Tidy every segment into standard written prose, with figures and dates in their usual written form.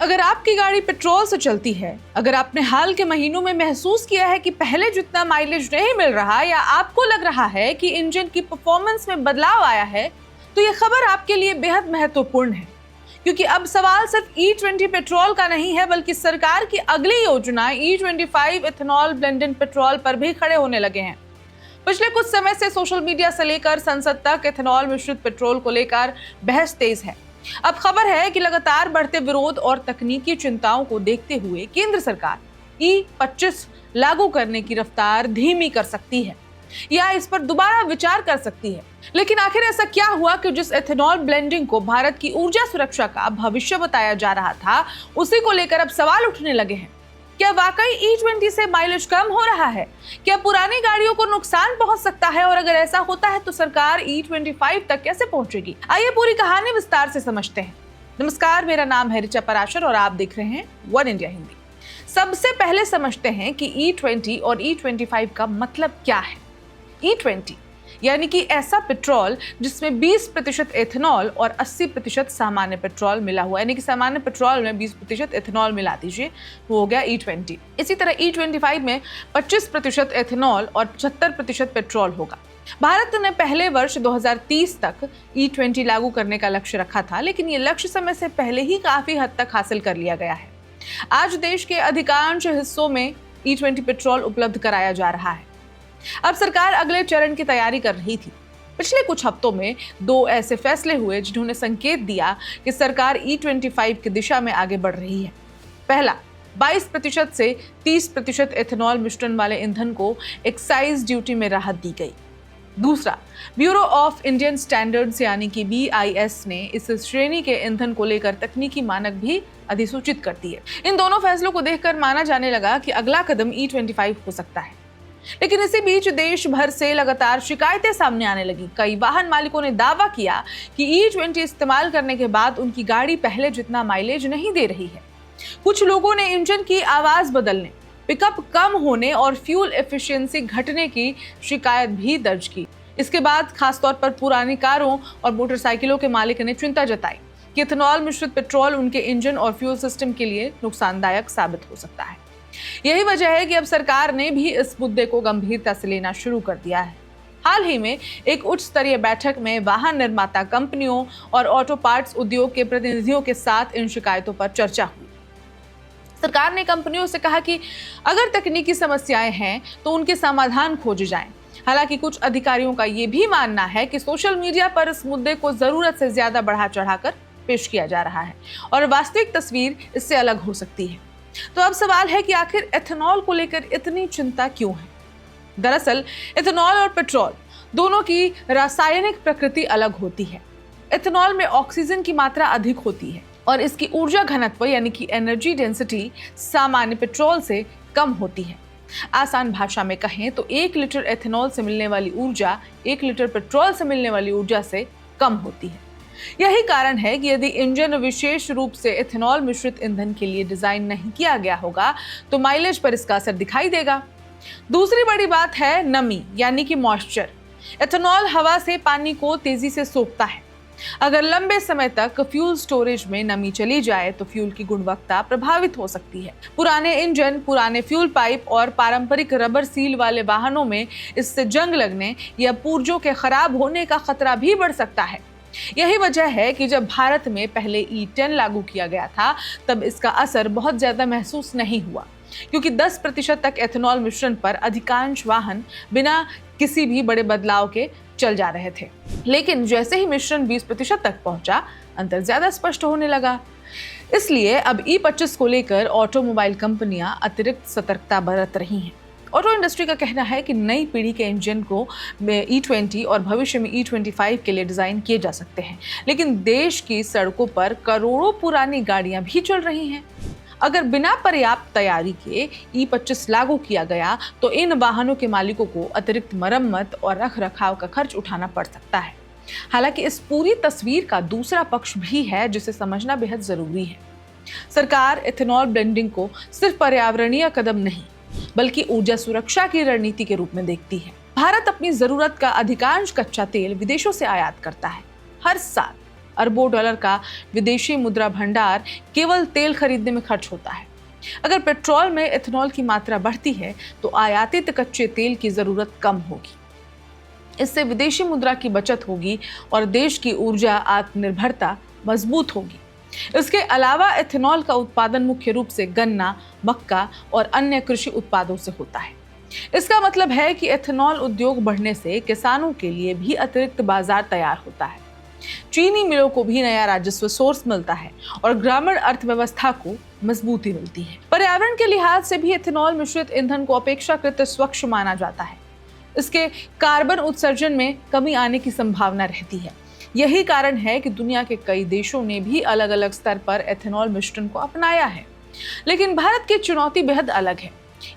अगर आपकी गाड़ी पेट्रोल से चलती है, अगर आपने हाल के महीनों में महसूस किया है कि पहले जितना माइलेज नहीं मिल रहा या आपको लग रहा है कि इंजन की परफॉर्मेंस में बदलाव आया है, तो ये खबर आपके लिए बेहद महत्वपूर्ण है, क्योंकि अब सवाल सिर्फ E20 पेट्रोल का नहीं है, बल्कि सरकार की अगली योजना E25 इथेनॉल ब्लेंडेड पेट्रोल पर भी खड़े होने लगे हैं। पिछले कुछ समय से सोशल मीडिया से लेकर संसद तक इथेनॉल मिश्रित पेट्रोल को लेकर बहस तेज है। अब खबर है कि लगातार बढ़ते विरोध और तकनीकी चिंताओं को देखते हुए केंद्र सरकार E25 लागू करने की रफ्तार धीमी कर सकती है या इस पर दोबारा विचार कर सकती है। लेकिन आखिर ऐसा क्या हुआ कि जिस इथेनॉल ब्लेंडिंग को भारत की ऊर्जा सुरक्षा का भविष्य बताया जा रहा था, उसी को लेकर अब सवाल उठने लगे हैं। क्या वाकई E20 से माइलेज कम हो रहा है? क्या पुरानी गाड़ियों को नुकसान पहुंच सकता है? और अगर ऐसा होता है तो सरकार E25 तक कैसे पहुंचेगी? आइए पूरी कहानी विस्तार से समझते हैं। नमस्कार, मेरा नाम है ऋचा पराशर और आप देख रहे हैं वन इंडिया हिंदी। सबसे पहले समझते हैं कि E20 और E25 का मतलब क्या है। E20 यानी कि ऐसा पेट्रोल जिसमें 20% एथेनॉल और 80% सामान्य पेट्रोल मिला हुआ, यानी कि सामान्य पेट्रोल में 20% एथेनॉल मिला दीजिए, वो हो गया E20। इसी तरह E25 में 25% एथेनॉल और 75% पेट्रोल होगा। भारत ने पहले वर्ष 2030 तक E20 लागू करने का लक्ष्य रखा था, लेकिन ये लक्ष्य समय से पहले ही काफी हद तक हासिल कर लिया गया है। आज देश के अधिकांश हिस्सों में E20 पेट्रोल उपलब्ध कराया जा रहा है। अब सरकार अगले चरण की तैयारी कर रही थी। पिछले कुछ हफ्तों में दो ऐसे फैसले हुए जिन्होंने संकेत दिया कि सरकार E25 की दिशा में आगे बढ़ रही है। पहला, 22% से 30% एथेनॉल मिश्रण वाले ईंधन को एक्साइज ड्यूटी में राहत दी गई। दूसरा, ब्यूरो ऑफ इंडियन स्टैंडर्ड्स यानी कि BIS ने इस श्रेणी के ईंधन को लेकर तकनीकी मानक भी अधिसूचित कर दिए। इन दोनों फैसलों को देखकर माना जाने लगा कि अगला कदम E25 हो सकता है। लेकिन इसी बीच देश भर से लगातार शिकायतें सामने आने लगी। कई वाहन मालिकों ने दावा किया कि E20 इस्तेमाल करने के बाद उनकी गाड़ी पहले जितना माइलेज नहीं दे रही है। कुछ लोगों ने इंजन की आवाज बदलने, पिकअप कम होने और फ्यूल एफिशिएंसी घटने की शिकायत भी दर्ज की। इसके बाद खासतौर पर पुरानी कारों और मोटरसाइकिलों के मालिक ने चिंता जताई कि इथेनॉल मिश्रित पेट्रोल उनके इंजन और फ्यूल सिस्टम के लिए नुकसानदायक साबित हो सकता है। यही वजह है कि अब सरकार ने भी इस मुद्दे को गंभीरता से लेना शुरू कर दिया है। हाल ही में एक उच्च स्तरीय बैठक में वाहन निर्माता कंपनियों और ऑटो पार्ट्स उद्योग के प्रतिनिधियों के साथ इन शिकायतों पर चर्चा हुई। सरकार ने कंपनियों से कहा कि अगर तकनीकी समस्याएं हैं तो उनके समाधान खोजे जाएं। हालांकि कुछ अधिकारियों का ये भी मानना है कि सोशल मीडिया पर इस मुद्दे को जरूरत से ज्यादा बढ़ा चढ़ाकर पेश किया जा रहा है और वास्तविक तस्वीर इससे अलग हो सकती है। तो अब सवाल है कि आखिर एथेनॉल को लेकर इतनी चिंता क्यों है? दरअसल एथेनॉल और पेट्रोल दोनों की रासायनिक प्रकृति अलग होती है। एथेनॉल में ऑक्सीजन की मात्रा अधिक होती है और इसकी ऊर्जा घनत्व यानी कि एनर्जी डेंसिटी सामान्य पेट्रोल से कम होती है। आसान भाषा में कहें तो 1 लीटर एथेनॉल से मिलने वाली ऊर्जा 1 लीटर पेट्रोल से मिलने वाली ऊर्जा से कम होती है। यही कारण है कि यदि इंजन विशेष रूप से एथेनॉल मिश्रित ईंधन के लिए डिजाइन नहीं किया गया होगा तो माइलेज पर इसका असर दिखाई देगा। दूसरी बड़ी बात है नमी यानी कि मॉइस्चर। एथेनॉल हवा से पानी को तेजी से सोखता है। अगर लंबे समय तक फ्यूल स्टोरेज में नमी चली जाए तो फ्यूल की गुणवत्ता प्रभावित हो सकती है। पुराने इंजन, पुराने फ्यूल पाइप और पारंपरिक रबर सील वाले वाहनों में इससे जंग लगने या पुर्जों के खराब होने का खतरा भी बढ़ सकता है। यही वजह है कि जब भारत में पहले E10 लागू किया गया था तब इसका असर बहुत ज्यादा महसूस नहीं हुआ, क्योंकि 10% तक एथेनॉल मिश्रण पर अधिकांश वाहन बिना किसी भी बड़े बदलाव के चल जा रहे थे। लेकिन जैसे ही मिश्रण 20% तक पहुंचा, अंतर ज्यादा स्पष्ट होने लगा। इसलिए अब E25 को लेकर ऑटोमोबाइल कंपनियां अतिरिक्त सतर्कता बरत रही हैं। ऑटो इंडस्ट्री का कहना है कि नई पीढ़ी के इंजन को E20 और भविष्य में E25 के लिए डिजाइन किए जा सकते हैं, लेकिन देश की सड़कों पर करोड़ों पुरानी गाड़ियां भी चल रही हैं। अगर बिना पर्याप्त तैयारी के E25 लागू किया गया तो इन वाहनों के मालिकों को अतिरिक्त मरम्मत और रखरखाव का खर्च उठाना पड़ सकता है। हालांकि इस पूरी तस्वीर का दूसरा पक्ष भी है जिसे समझना बेहद जरूरी है। सरकार एथेनॉल ब्लेंडिंग को सिर्फ पर्यावरणीय कदम नहीं बल्कि ऊर्जा सुरक्षा की रणनीति के रूप में देखती है। भारत अपनी जरूरत का अधिकांश कच्चा तेल विदेशों से आयात करता है। हर साल अरबों डॉलर का विदेशी मुद्रा भंडार केवल तेल खरीदने में खर्च होता है। अगर पेट्रोल में इथेनॉल की मात्रा बढ़ती है तो आयातित कच्चे तेल की जरूरत कम होगी। इससे विदेशी मुद्रा की बचत होगी और देश की ऊर्जा आत्मनिर्भरता मजबूत होगी। इसके अलावा इथेनॉल का उत्पादन मुख्य रूप से गन्ना, मक्का और अन्य कृषि उत्पादों से होता है। इसका मतलब है कि इथेनॉल उद्योग बढ़ने से किसानों के लिए भी अतिरिक्त बाजार तैयार होता है, चीनी मिलों को भी नया राजस्व सोर्स मिलता है और ग्रामीण अर्थव्यवस्था को मजबूती मिलती है। पर्यावरण के लिहाज से भी इथेनॉल मिश्रित ईंधन को अपेक्षाकृत स्वच्छ माना जाता है। इसके कार्बन उत्सर्जन में कमी आने की संभावना रहती है। यही कारण है कि दुनिया के कई देशों ने भी अलग अलग स्तर पर इथेनॉल मिश्रण को अपनाया है। लेकिन भारत की चुनौती बेहद अलग है।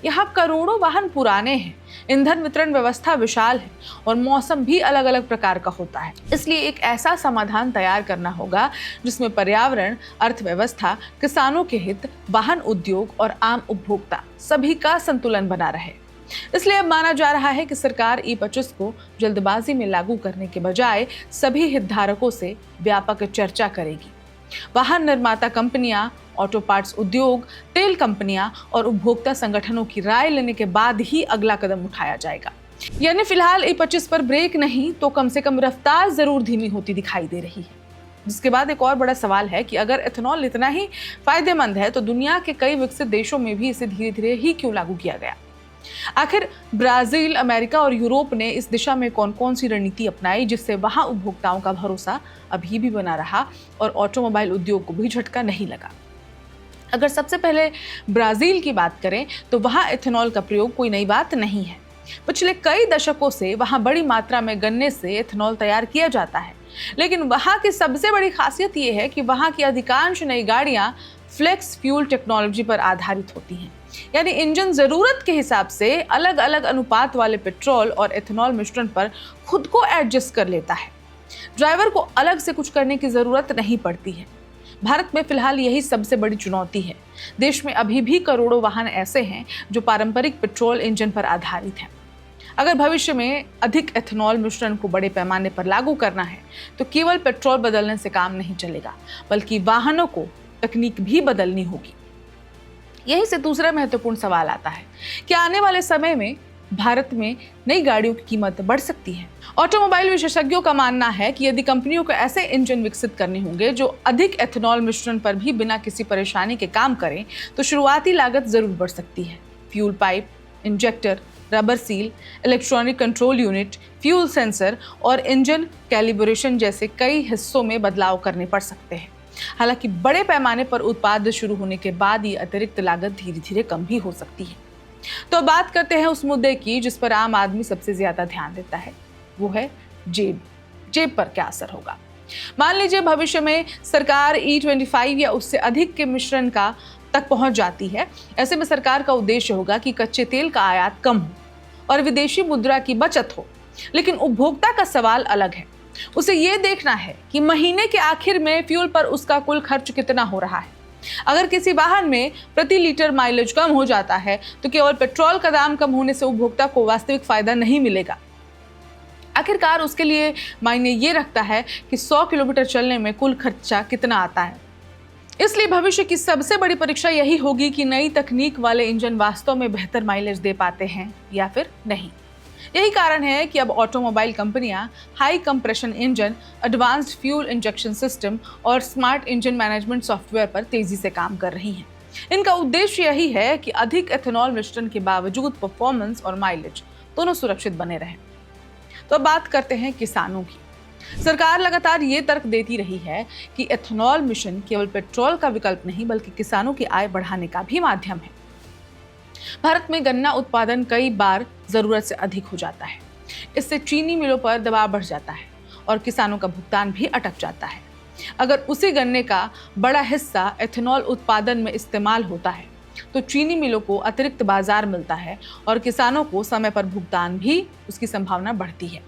यहाँ करोड़ों वाहन पुराने हैं, ईंधन वितरण व्यवस्था विशाल है और मौसम भी अलग अलग प्रकार का होता है। इसलिए एक ऐसा समाधान तैयार करना होगा जिसमें पर्यावरण, अर्थव्यवस्था, किसानों के हित, वाहन उद्योग और आम उपभोक्ता सभी का संतुलन बना रहे। इसलिए अब माना जा रहा है कि सरकार E25 को जल्दबाजी में लागू करने के बजाय सभी हितधारकों से व्यापक चर्चा करेगी। वाहन निर्माता कंपनियां, ऑटो पार्ट्स उद्योग, तेल कंपनियां और उपभोक्ता संगठनों की राय लेने के बाद ही अगला कदम उठाया जाएगा। यानी फिलहाल E25 पर ब्रेक नहीं तो कम से कम रफ्तार जरूर धीमी होती दिखाई दे रही है। जिसके बाद एक और बड़ा सवाल है कि अगर इथेनॉल इतना ही फायदेमंद है तो दुनिया के कई विकसित देशों में भी इसे धीरे धीरे ही क्यों लागू किया गया। आखिर ब्राजील, अमेरिका और यूरोप ने इस दिशा में कौन कौन सी रणनीति अपनाई जिससे वहां उपभोक्ताओं का भरोसा अभी भी बना रहा और ऑटोमोबाइल उद्योग को भी झटका नहीं लगा। अगर सबसे पहले ब्राजील की बात करें तो वहां इथेनॉल का प्रयोग कोई नई बात नहीं है। पिछले कई दशकों से वहां बड़ी मात्रा में गन्ने से इथेनॉल तैयार किया जाता है। लेकिन वहां की सबसे बड़ी खासियत यह है कि वहां की अधिकांश नई गाड़ियां फ्लेक्स फ्यूल टेक्नोलॉजी पर आधारित होती हैं। यानी इंजन जरूरत के हिसाब से अलग अलग अनुपात वाले पेट्रोल और इथेनॉल मिश्रण पर खुद को एडजस्ट कर लेता है। ड्राइवर को अलग से कुछ करने की जरूरत नहीं पड़ती है। भारत में फिलहाल यही सबसे बड़ी चुनौती है। देश में अभी भी करोड़ों वाहन ऐसे हैं जो पारंपरिक पेट्रोल इंजन पर आधारित हैं। अगर भविष्य में अधिक इथेनॉल मिश्रण को बड़े पैमाने पर लागू करना है तो केवल पेट्रोल बदलने से काम नहीं चलेगा, बल्कि वाहनों को तकनीक भी बदलनी होगी। यही से दूसरा महत्वपूर्ण सवाल आता है कि आने वाले समय में भारत में नई गाड़ियों की कीमत बढ़ सकती है। ऑटोमोबाइल विशेषज्ञों का मानना है कि यदि कंपनियों को ऐसे इंजन विकसित करने होंगे जो अधिक इथेनॉल मिश्रण पर भी बिना किसी परेशानी के काम करें तो शुरुआती लागत जरूर बढ़ सकती है। Fuel pipe, injector, rubber seal, electronic control unit, fuel sensor और इंजन कैलिब्रेशन जैसे कई हिस्सों में बदलाव करने पड़ सकते हैं। हालांकि बड़े पैमाने पर उत्पादन शुरू होने के बाद ये अतिरिक्त लागत धीरे धीरे कम भी हो सकती है। तो बात करते हैं उस मुद्दे की जिस पर आम आदमी सबसे ज्यादा ध्यान देता है, वो है जेब पर क्या असर होगा। मान लीजिए भविष्य में सरकार E25 या उससे अधिक के मिश्रण का तक पहुंच जाती है। ऐसे में सरकार का उद्देश्य होगा कि कच्चे तेल का आयात कम हो और विदेशी मुद्रा की बचत हो। लेकिन उपभोक्ता का सवाल अलग है। उसे ये देखना है कि महीने के आखिर में फ्यूल पर उसका कुल खर्च कितना हो रहा है। अगर किसी वाहन में प्रति लीटर माइलेज कम हो जाता है तो केवल पेट्रोल का दाम कम होने से उपभोक्ता को वास्तविक फायदा नहीं मिलेगा। आखिरकार उसके लिए मायने ये रखता है कि 100 किलोमीटर चलने में कुल खर्चा कितना आता है। इसलिए भविष्य की सबसे बड़ी परीक्षा यही होगी कि नई तकनीक वाले इंजन वास्तव में बेहतर माइलेज दे पाते हैं या फिर नहीं। यही कारण है कि अब ऑटोमोबाइल कंपनियां high compression engine, advanced fuel injection system और स्मार्ट इंजन मैनेजमेंट सॉफ्टवेयर पर तेजी से काम कर रही हैं। इनका उद्देश्य यही है कि अधिक इथेनॉल मिश्रण के बावजूद परफॉर्मेंस और माइलेज दोनों सुरक्षित बने रहें। तो अब बात करते हैं किसानों की। सरकार लगातार ये तर्क देती रही है कि इथेनॉल मिशन केवल पेट्रोल का विकल्प नहीं बल्कि किसानों की आय बढ़ाने का भी माध्यम है। भारत में गन्ना उत्पादन कई बार जरूरत से अधिक हो जाता है। इससे चीनी मिलों पर दबाव बढ़ जाता है और किसानों का भुगतान भी अटक जाता है। अगर उसी गन्ने का बड़ा हिस्सा इथेनॉल उत्पादन में इस्तेमाल होता है तो चीनी मिलों को अतिरिक्त बाजार मिलता है और किसानों को समय पर भुगतान भी उसकी संभावना बढ़ती है।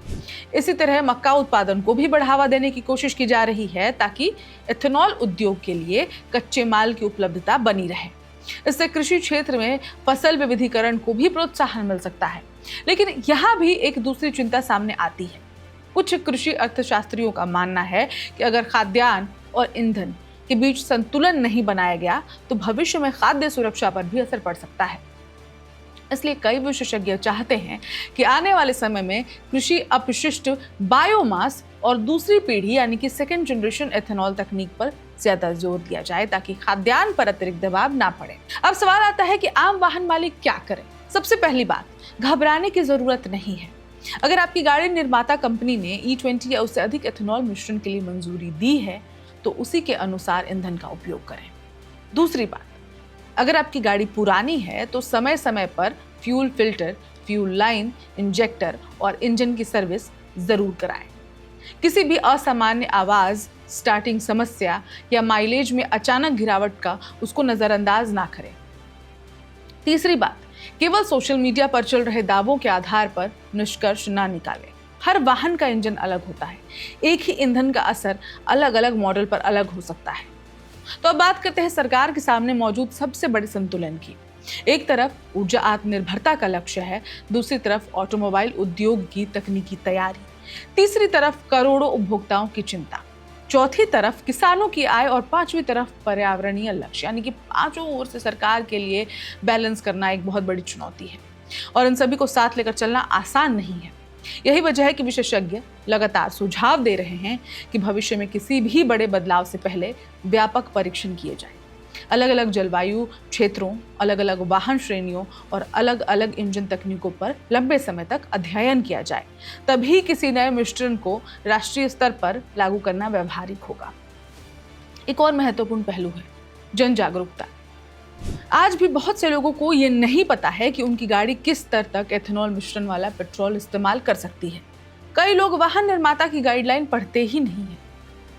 इसी तरह मक्का उत्पादन को भी बढ़ावा देने की कोशिश की जा रही है ताकि इथेनॉल उद्योग के लिए कच्चे माल की उपलब्धता बनी रहे। इससे कृषि क्षेत्र में फसल विविधीकरण को भी प्रोत्साहन मिल सकता है। लेकिन यहाँ भी एक दूसरी चिंता सामने आती है। कुछ कृषि अर्थशास्त्रियों का मानना है कि अगर खाद्यान्न और ईंधन के बीच संतुलन नहीं बनाया गया तो भविष्य में खाद्य सुरक्षा पर भी असर पड़ सकता है। इसलिए कई विशेषज्ञ चाहते हैं कि आने वाले समय में कृषि अपशिष्ट बायोमास और दूसरी पीढ़ी यानी कि सेकेंड जनरेशन एथेनॉल तकनीक पर ज्यादा जोर दिया जाए ताकि खाद्यान्न पर अतिरिक्त दबाव ना पड़े। अब सवाल आता है कि आम वाहन मालिक क्या करें। सबसे पहली बात, घबराने की जरूरत नहीं है। अगर आपकी गाड़ी निर्माता कंपनी ने E20 या उससे अधिक एथेनॉल मिश्रण के लिए मंजूरी दी है तो उसी के अनुसार ईंधन का उपयोग करें। दूसरी बात, अगर आपकी गाड़ी पुरानी है तो समय समय पर fuel filter, fuel line, injector और इंजन की सर्विस जरूर कराएं। किसी भी असामान्य आवाज, स्टार्टिंग समस्या या माइलेज में अचानक गिरावट का उसको नजरअंदाज ना करें। तीसरी बात, केवल सोशल मीडिया पर चल रहे दावों के आधार पर निष्कर्ष ना निकालें। हर वाहन का इंजन अलग होता है, एक ही ईंधन का असर अलग अलग मॉडल पर अलग हो सकता है। तो अब बात करते हैं सरकार के सामने मौजूद सबसे बड़े संतुलन की। एक तरफ ऊर्जा आत्मनिर्भरता का लक्ष्य है, दूसरी तरफ ऑटोमोबाइल उद्योग की तकनीकी तैयारी, तीसरी तरफ करोड़ों उपभोक्ताओं की चिंता, चौथी तरफ किसानों की आय और पांचवी तरफ पर्यावरणीय लक्ष्य। यानी कि पांचों ओर से सरकार के लिए बैलेंस करना एक बहुत बड़ी चुनौती है और इन सभी को साथ लेकर चलना आसान नहीं है। यही वजह है कि विशेषज्ञ लगातार सुझाव दे रहे हैं कि भविष्य में किसी भी बड़े बदलाव से पहले व्यापक परीक्षण किए जाएं। अलग अलग जलवायु क्षेत्रों, अलग अलग वाहन श्रेणियों और अलग अलग इंजन तकनीकों पर लंबे समय तक अध्ययन किया जाए, तभी किसी नए मिश्रण को राष्ट्रीय स्तर पर लागू करना व्यवहारिक होगा। एक और महत्वपूर्ण पहलू है जन जागरूकता। आज भी बहुत से लोगों को ये नहीं पता है कि उनकी गाड़ी किस स्तर तक एथेनॉल मिश्रण वाला पेट्रोल इस्तेमाल कर सकती है। कई लोग वाहन निर्माता की गाइडलाइन पढ़ते ही नहीं है।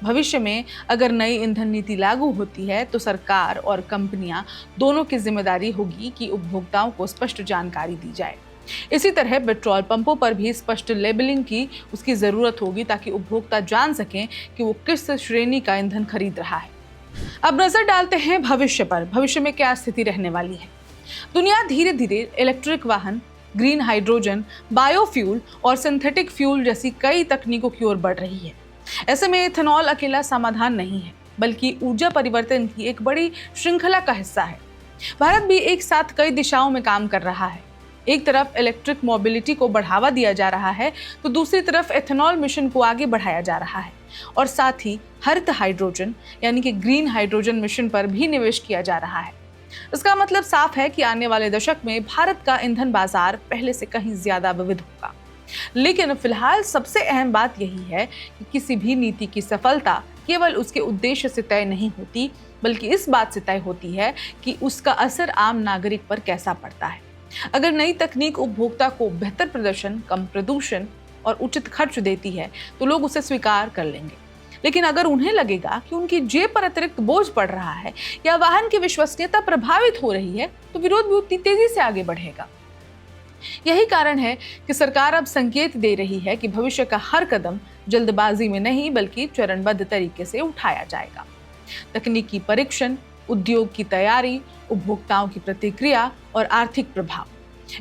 भविष्य में अगर नई ईंधन नीति लागू होती है तो सरकार और कंपनियां दोनों की जिम्मेदारी होगी कि उपभोक्ताओं को स्पष्ट जानकारी दी जाए। इसी तरह पेट्रोल पंपों पर भी स्पष्ट लेबलिंग की उसकी जरूरत होगी ताकि उपभोक्ता जान सकें कि वो किस श्रेणी का ईंधन खरीद रहा है। अब नजर डालते हैं भविष्य पर। भविष्य में क्या स्थिति रहने वाली है। दुनिया धीरे धीरे इलेक्ट्रिक वाहन, ग्रीन हाइड्रोजन, बायोफ्यूल और सिंथेटिक फ्यूल जैसी कई तकनीकों की ओर बढ़ रही है। ऐसे में एथेनॉल अकेला समाधान नहीं है, बल्कि ऊर्जा परिवर्तन की एक बड़ी श्रृंखला का हिस्सा है। भारत भी एक साथ कई दिशाओं में काम कर रहा है। एक तरफ इलेक्ट्रिक मोबिलिटी को बढ़ावा दिया जा रहा है तो दूसरी तरफ एथेनॉल मिशन को आगे बढ़ाया जा रहा है और साथ ही हरित हाइड्रोजन यानी कि ग्रीन हाइड्रोजन मिशन पर भी निवेश किया जा रहा है। इसका मतलब साफ है कि आने वाले दशक में भारत का ईंधन बाजार पहले से कहीं ज्यादा विविध होगा। लेकिन फिलहाल सबसे अहम बात यही है कि किसी भी नीति की सफलता केवल उसके उद्देश्य से तय नहीं होती, बल्कि इस बात से तय होती है कि उसका असर आम नागरिक पर कैसा पड़ता है। अगर नई तकनीक उपभोक्ता को बेहतर प्रदर्शन, कम प्रदूषण और उचित खर्च देती है तो लोग उसे स्वीकार कर लेंगे। लेकिन अगर उन्हें लगेगा कि उनकी जेब पर अतिरिक्त बोझ पड़ रहा है या वाहन की विश्वसनीयता प्रभावित हो रही है तो विरोध भी उतनी तेजी से आगे बढ़ेगा। यही कारण है कि सरकार अब संकेत दे रही है कि भविष्य का हर कदम जल्दबाजी में नहीं बल्कि चरणबद्ध तरीके से उठाया जाएगा। तकनीकी परीक्षण, उद्योग की तैयारी, उपभोक्ताओं की प्रतिक्रिया और आर्थिक प्रभाव,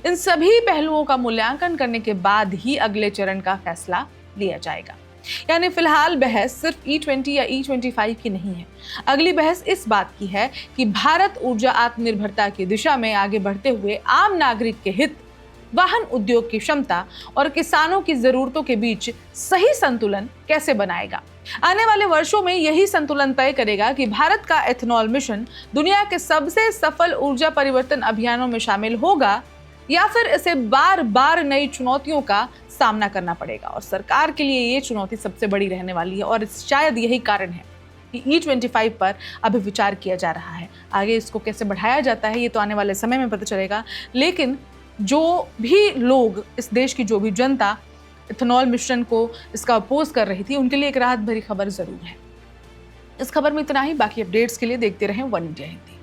इन सभी पहलुओं का मूल्यांकन करने के बाद ही अगले चरण का फैसला लिया जाएगा। यानी फिलहाल बहस सिर्फ E20 या E25 की नहीं है। अगली बहस इस बात की है कि भारत ऊर्जा आत्मनिर्भरता की दिशा में आगे बढ़ते हुए आम नागरिक के हित, वाहन उद्योग की क्षमता और किसानों की जरूरतों के बीच सही संतुलन कैसे बनाएगा। आने वाले वर्षों में यही संतुलन तय करेगा कि भारत का एथेनॉल मिशन दुनिया के सबसे सफल ऊर्जा परिवर्तन अभियानों में शामिल होगा या फिर इसे बार बार नई चुनौतियों का सामना करना पड़ेगा। और सरकार के लिए ये चुनौती सबसे बड़ी रहने वाली है और शायद यही कारण है कि E25 पर अभी विचार किया जा रहा है। आगे इसको कैसे बढ़ाया जाता है ये तो आने वाले समय में पता चलेगा। लेकिन जो भी लोग, इस देश की जो भी जनता इथेनॉल मिश्रण को इसका अपोज कर रही थी, उनके लिए एक राहत भरी खबर जरूर है। इस खबर में इतना ही। बाकी अपडेट्स के लिए देखते रहें one India Hindi.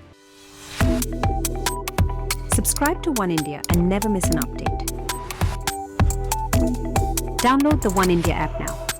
Subscribe to One India and never miss an update. Download the One India app now.